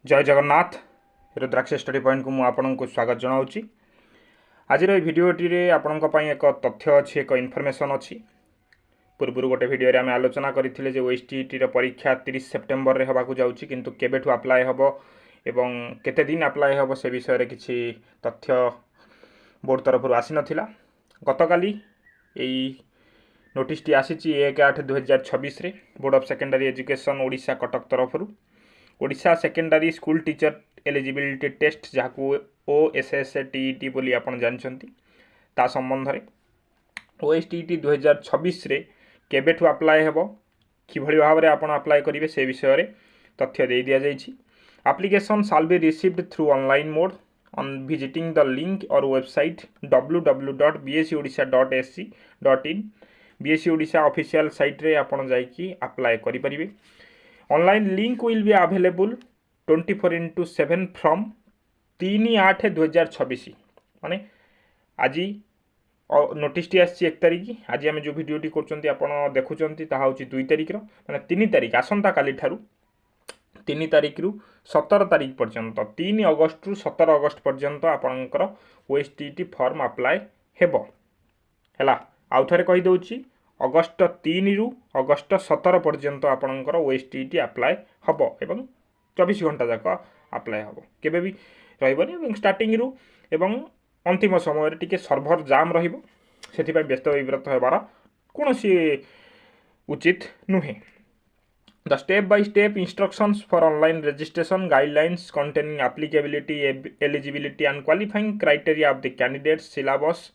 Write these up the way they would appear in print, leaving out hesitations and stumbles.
जय जगन्नाथ रुद्राक्ष study point को आपको स्वागत जनाऊँगी। आज भिडटी आपण एक तथ्य अच्छी एक इनफर्मेशन अच्छी पूर्व गोटे भिडियो आम आलोचना करते ओएसटीटी परीक्षा 30 सेप्टेम्बर में होगा जाऊँगी किंतु केबेठू अप्लाई हम एवं केते दिन अप्लाई हम से विषय में किसी तथ्य बोर्ड तरफ आसी नाला। गतकाली यही नोटिसटी आसी 1/8/2026 board of secondary education Odisha Cuttack तरफ Odisha secondary school teacher eligibility test जहाँ OSSTET बोली आपन जानछंती ता संबंध में OSTET 2026 रे केबेठू अप्लाई हेबो किभଳି भाबरे आपण अप्लाई करिवे से विषय रे तथ्य दे दिया जाइछि। Application shall be received through online mode on visiting the link or website www.bscodisha.sc.in BSc Odisha official site रे आपण जाइकी अप्लाई करि परिबे। Online link will be available 24/7 from 3/8/2026 माने आज नोटिस टी आसी 1 तारिख। आज आम जो भिडियोटी कर देखुंत ताहा 2 तारिख माने 3 तारिख आसंता काली ठारू 3 तारिख रु 17 तारिख पर्यंत 3 अगस्त रु 17 अगस्त पर्यंत आपणकर OSTET फॉर्म अप्लाई हेबो हैला। आउ थरे कहि दउची अगस्त 3 रु अगस्त 17 पर्यंत आपणकर OSTET अप्लाई हबो एवं 24 घंटा जाक अप्लाई हबो केबे भी रहइबनी एवं स्टार्टिंग रु एवं अंतिम समय रे टिके सर्वर जाम रहिबो सेति पय व्यस्त विव्रत हेबार कोनोसी उचित नुहे। The step-by-step instructions for online registration guidelines containing applicability, eligibility and qualifying criteria of the candidates syllabus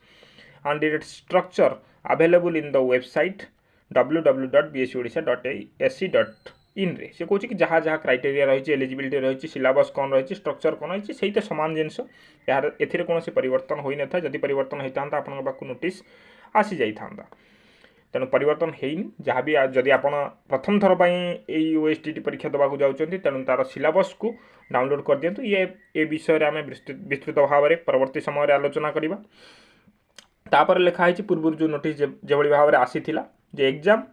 and its structure available in the website www.bscodisha.sc.in रे से कहूँ कि जहाँ जहाँ क्राइटेरिया रही एलिजिबिलिटी रही सिलेबस कौन रही स्ट्रक्चर कौन रही से तो सामान जिनस यार एथिरे कौन परिवर्तन होई न था। जदि परिवर्तन होता आपन पाखु नोटिस आसी जाइथा तेणु परिवर्तन होनी जहाँ भी जदि आप प्रथम थर पर OSTET परीक्षा देवाक जाऊँच तेणु तार सिलेबस को डाउनलोड कर दिंतु। ये विषय में आम विस्तृत भाव में परवर्ती समय आलोचना करवा। तापर लिखाई पूर्व जो नोटिस जो भाव में आसी जे एग्जाम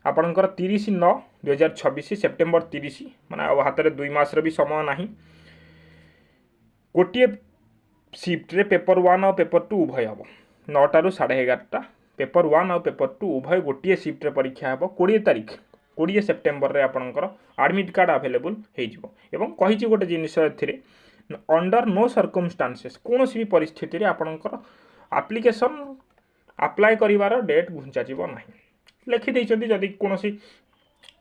आपणकर 30/9/2026 सेप्टेम्बर 30 माने हाथ में 2 मास भी समय ना गोटे शिफ्ट रे पेपर 1 और पेपर 2 उभय हम 9टा रु 11:30 पेपर 1 और पेपर 2 उभय गोटे शिफ्ट रे परीक्षा हम 20 तारिख 20 सेप्टेम्बर रे आपणकर एडमिट कार्ड अवेलेबल हो कही गोटे जिनिस अंडर नो सर्कमस्टांसेस कौन भी परिस्थिति रे आपणकर एप्लिकेशन अप्लाई करिवार डेट घुंचा जीवो नाही लिखिदे जदि कौन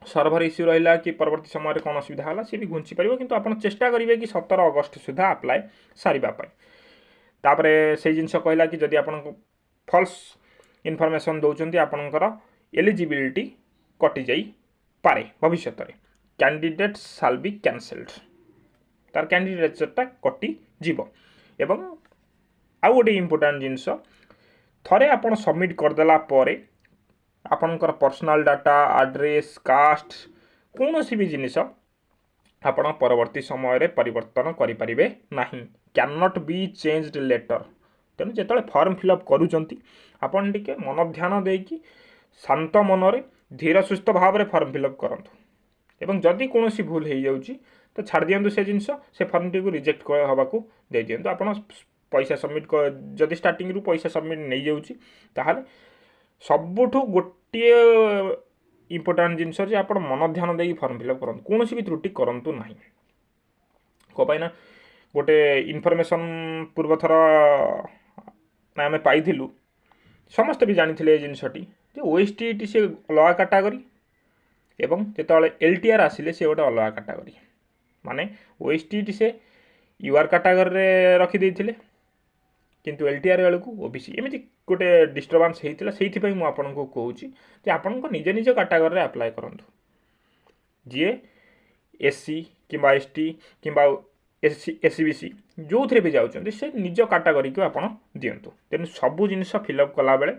सर्भर इश्यू रहा कि परवर्ती समय कौन असुविधा है सी भी घुंची पार किंतु आप चेष्टा करेंगे कि 17 अगस्त सुधा अप्लाई सारे से जिनस कहला कि जदि आप फल्स इनफॉरमेशन दौरान आपणकर एलिजिबिलिटी कटि जाई पारे भविष्य में कैंडिडेट शाल बी कैंसल्ड तार कैंडिडेटटा कटि जीव एवं आउ गोटे इम्पोर्टाट जिनस थरे आपण सबमिट करदेला परे आपणकर पर्सनल डाटा एड्रेस कास्ट कौन सी भी जिनिस आपण परवर्ती समय परिवर्तन करें ना can not be changed later. तेणु जो फॉर्म फिलअप करुँच आपन टिके मन ध्यान देकी शांत मनरे धीर सुस्थ भाव में फॉर्म फिलअप करंतु एवं जदि कौन सी भूल हो जाउची तो छाड़ दियंतु से जिनस से फॉर्म टी को रिजेक्ट हवा को दे दियंतु। आपन पैसा सबमिट जदि स्टार्टिंग रु पैसा सबमिट नहीं जाउची ताहाले सबुठु गोटे इम्पोर्टाट जिनस आप मन ध्यान दे फॉर्म फिलअप करूँ कौन भी त्रुटि करूँ ना कहीं गोटे इनफॉरमेशन पूर्व थर आम पाई समस्ते भी जानी जिनसटी OSTET से अलग कैटेगरी एवं जो LTR आसिले से गोटे अलग कैटेगरी माने OSTET से UR कैटेगरी रखिदे किंतु LTR बेलू OBC एमती गोटे डिस्टर्बांस होता से मुझे कहूँ कि आपण निज निज कैटेगरी अप्लाई करूँ जी SC कि ST कि SCBC जो थे भी जाऊँ से निज कैटेगरी को आप दिंतु। तेणु सबू जिनस फिलअप कला बेले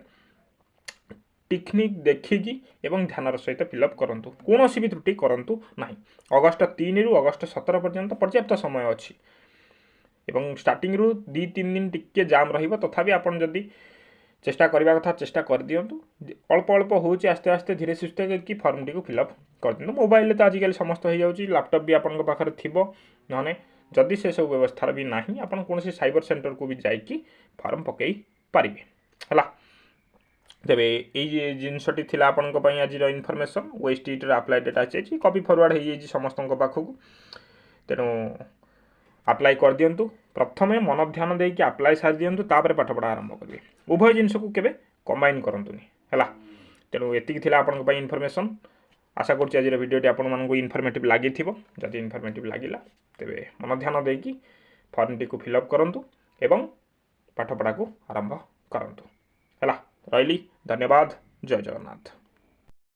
टेक्निक देखिकी एवं ध्यान सहित फिलअप करूँ कौन भी त्रुटि करूँ ना। अगस्त 3 रु अगस्त 17 पर्यंत पर्याप्त समय अच्छी एवं स्टार्टिंग रु 2-3 दिन टिके जाम रहिबो तथापि आपण जदि चेष्टा करने कथा चेष्टा कर दिंतु अल्प अल्प हो आस्ते आस्ते धीरे सुस्थे कि फर्म टी फिलअप कर दिंतु मोबाइल तो आजिकल समस्त हो जाऊँगी लैपटॉप भी आपंक पाखे थी ना जदि से सब व्यवस्था भी ना आप कौन साइबर सेंटर को भी जाकि फर्म पकई पारे है तेरे ये जिनसटी थी आपण आज इनफर्मेशन ओएसटीटी अप्लाई डेट आसी कपी फरवर्ड हो समस्त पाखक तेणु अप्लाई कर दिंतु प्रथमे मन ध्यान देकी अप्लाई सारी दिंतु तापर पाठपढ़ा आरंभ करेंगे उभय जिनस को केवे कंबाइन करंतुनी है तेणु एति इनफर्मेशन आशा करुँच आज भिडियोटी आपको इनफर्मेटिव लगी जदि इनफर्मेटिव लगिला तेरे मन ध्यान देकी फर्म टी फिलअप करूँ एवं पाठपढ़ा को आरंभ करूँ है रही धन्यवाद जय जगन्नाथ।